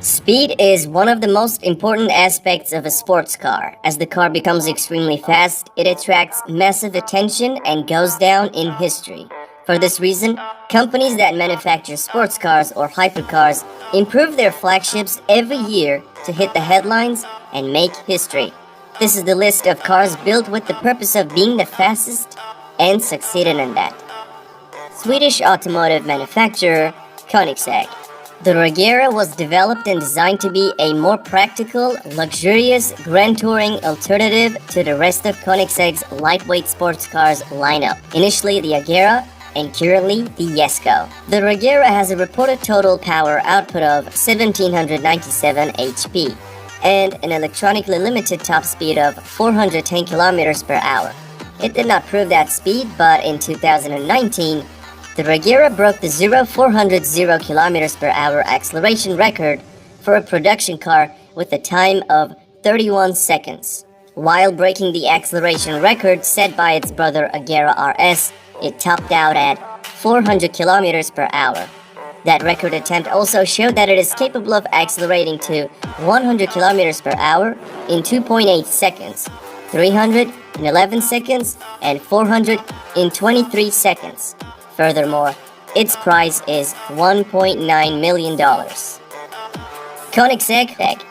Speed is one of the most important aspects of a sports car. As the car becomes extremely fast, it attracts massive attention and goes down in history. For this reason, companies that manufacture sports cars or hypercars improve their flagships every year to hit the headlines and make history. This is the list of cars built with the purpose of being the fastest and succeeded in that. Swedish automotive manufacturer Koenigsegg. The Regera was developed and designed to be a more practical, luxurious, grand touring alternative to the rest of Koenigsegg's lightweight sports cars lineup. Initially the Agera and currently the Jesko. The Regera has a reported total power output of 1797 HP and an electronically limited top speed of 410 km per hour. It did not prove that speed, but in 2019, the Regera broke the 0-400 km per hour acceleration record for a production car with a time of 31 seconds. While breaking the acceleration record set by its brother Agera RS, it topped out at 400 km per hour. That record attempt also showed that it is capable of accelerating to 100 km per hour in 2.8 seconds, 300 in 11 seconds, and 400 in 23 seconds. Furthermore, its price is $1.9 million. Koenigsegg.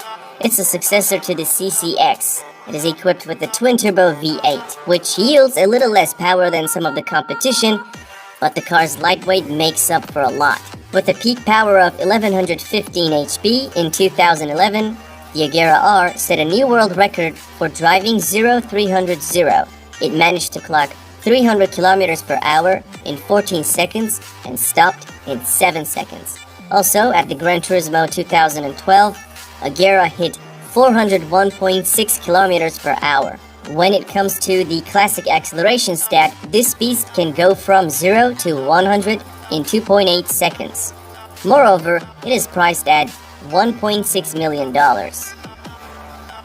It's a successor to the CCX. It is equipped with the twin-turbo V8, which yields a little less power than some of the competition, but the car's lightweight makes up for a lot. With a peak power of 1115 HP in 2011, the Agera R set a new world record for driving 0-300. It managed to clock 300 km per hour in 14 seconds and stopped in 7 seconds. Also, at the Gran Turismo 2012, Agera hit 401.6 km per hour. When it comes to the classic acceleration stat, this beast can go from 0 to 100 in 2.8 seconds. Moreover, it is priced at $1.6 million.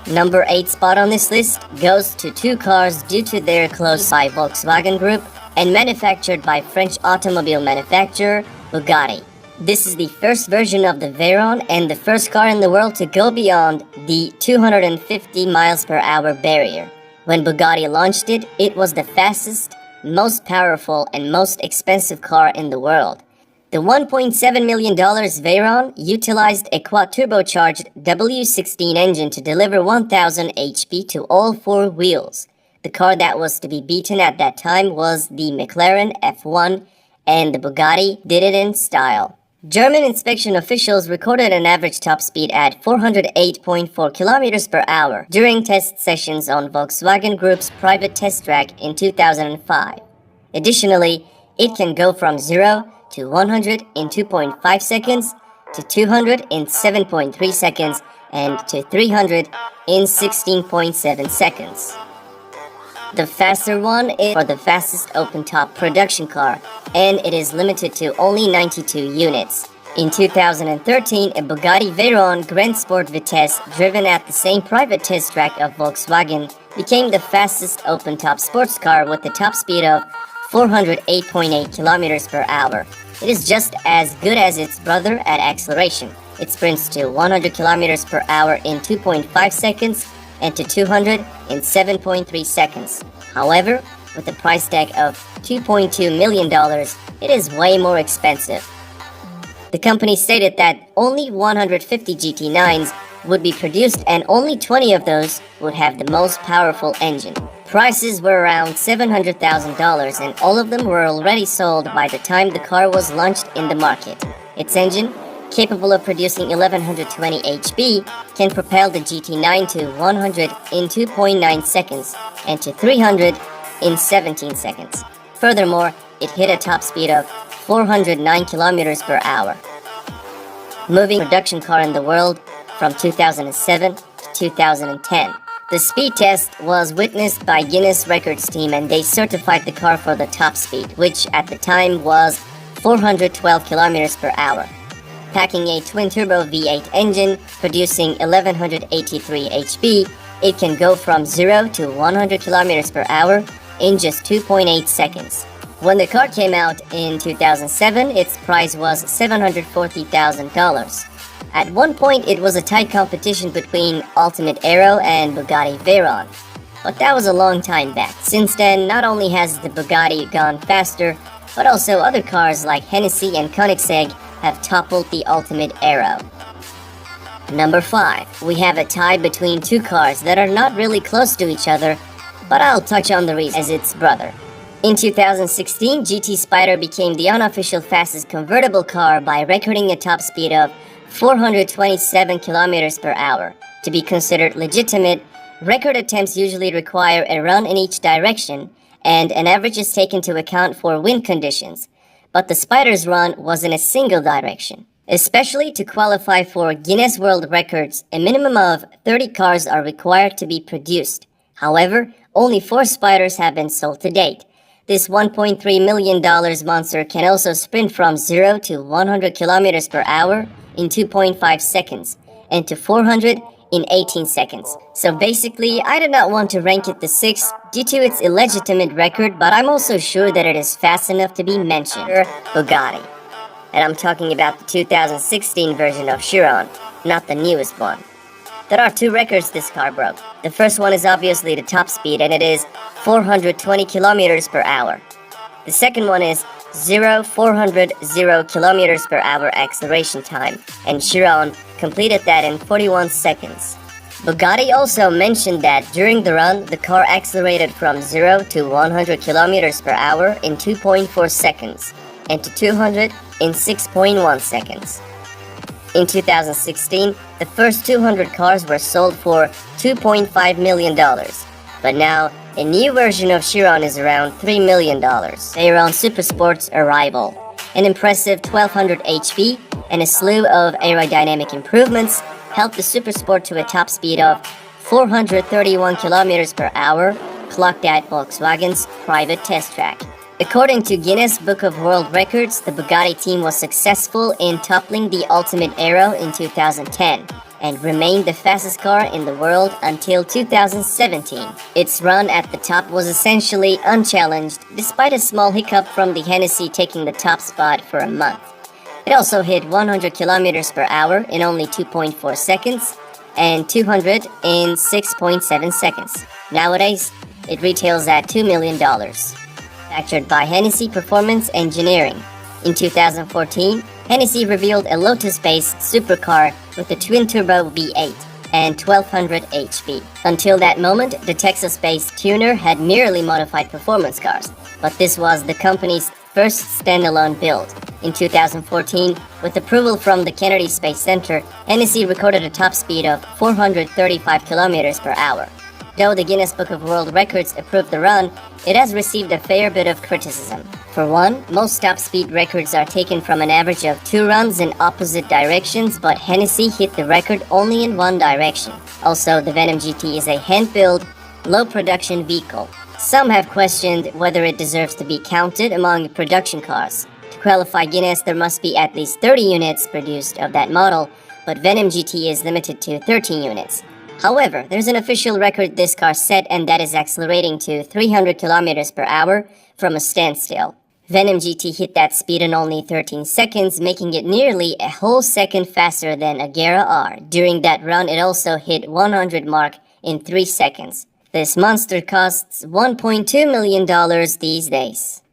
Number 8 spot on this list goes to two cars due to their close by Volkswagen Group and manufactured by French automobile manufacturer Bugatti. This is the first version of the Veyron and the first car in the world to go beyond the 250 miles per hour barrier. When Bugatti launched it, it was the fastest, most powerful, and most expensive car in the world. The $1.7 million Veyron utilized a quad-turbocharged W16 engine to deliver 1000 HP to all four wheels. The car that was to be beaten at that time was the McLaren F1, and the Bugatti did it in style. German inspection officials recorded an average top speed at 408.4 km per hour during test sessions on Volkswagen Group's private test track in 2005. Additionally, it can go from 0 to 100 in 2.5 seconds, to 200 in 7.3 seconds, and to 300 in 16.7 seconds. The faster one is for the fastest open-top production car, and it is limited to only 92 units. In 2013, a Bugatti Veyron Grand Sport Vitesse, driven at the same private test track of Volkswagen, became the fastest open-top sports car with a top speed of 408.8 km per hour. It is just as good as its brother at acceleration. It sprints to 100 km per hour in 2.5 seconds and to 200 in 7.3 seconds. However, with a price tag of $2.2 million, it is way more expensive. The company stated that only 150 GT9s would be produced and only 20 of those would have the most powerful engine. Prices were around $700,000 and all of them were already sold by the time the car was launched in the market. Its engine, capable of producing 1120 HP, can propel the GT9 to 100 in 2.9 seconds and to 300 in 17 seconds. Furthermore, it hit a top speed of 409 km per hour. Moving production car in the world from 2007 to 2010. The speed test was witnessed by Guinness Records team and they certified the car for the top speed, which at the time was 412 km per hour. Packing a twin-turbo V8 engine producing 1183 HP, it can go from 0 to 100 km per hour in just 2.8 seconds. When the car came out in 2007, its price was $740,000. At one point, it was a tight competition between Ultimate Aero and Bugatti Veyron. But that was a long time back. Since then, not only has the Bugatti gone faster, but also other cars like Hennessy and Koenigsegg have toppled the Ultimate Aero. Number 5. We have a tie between two cars that are not really close to each other, but I'll touch on the reason as its brother. In 2016, GT Spider became the unofficial fastest convertible car by recording a top speed of 427 km per hour. To be considered legitimate, record attempts usually require a run in each direction, and an average is taken into account for wind conditions. But the Spider's run was in a single direction. Especially to qualify for Guinness World Records, a minimum of 30 cars are required to be produced. However, only 4 Spiders have been sold to date. This $1.3 million monster can also sprint from 0 to 100 km per hour in 2.5 seconds, and to 400 in 18 seconds. So basically, I do not want to rank it the 6th due to its illegitimate record, but I'm also sure that it is fast enough to be mentioned. Bugatti. And I'm talking about the 2016 version of Chiron, not the newest one. There are 2 records this car broke. The first one is obviously the top speed, and it is 420 km per hour. The second one is 400 km per hour acceleration time, and Chiron completed that in 41 seconds. Bugatti also mentioned that during the run, the car accelerated from 0 to 100 km per hour in 2.4 seconds, and to 200 in 6.1 seconds. In 2016, the first 200 cars were sold for $2.5 million, but now a new version of Chiron is around $3 million. Veyron Supersport's arrival, an impressive 1200 HP and a slew of aerodynamic improvements helped the Supersport to a top speed of 431 km per hour, clocked at Volkswagen's private test track. According to Guinness Book of World Records, the Bugatti team was successful in toppling the Ultimate Aero in 2010 and remained the fastest car in the world until 2017. Its run at the top was essentially unchallenged, despite a small hiccup from the Hennessy taking the top spot for a month. It also hit 100 km per hour in only 2.4 seconds and 200 in 6.7 seconds. Nowadays, it retails at $2 million. Manufactured by Hennessy Performance Engineering. In 2014, Hennessy revealed a Lotus-based supercar with a twin-turbo V8 and 1200 HP. Until that moment, the Texas-based tuner had merely modified performance cars, but this was the company's first standalone build. In 2014, with approval from the Kennedy Space Center, Hennessy recorded a top speed of 435 km per hour. Though the Guinness Book of World Records approved the run, it has received a fair bit of criticism. For one, most top speed records are taken from an average of 2 runs in opposite directions, but Hennessy hit the record only in one direction. Also, the Venom GT is a hand-built, low-production vehicle. Some have questioned whether it deserves to be counted among production cars. To qualify Guinness, there must be at least 30 units produced of that model, but Venom GT is limited to 13 units. However, there's an official record this car set, and that is accelerating to 300 km per hour from a standstill. Venom GT hit that speed in only 13 seconds, making it nearly a whole second faster than Agera R. During that run, it also hit 100 mark in 3 seconds. This monster costs $1.2 million these days.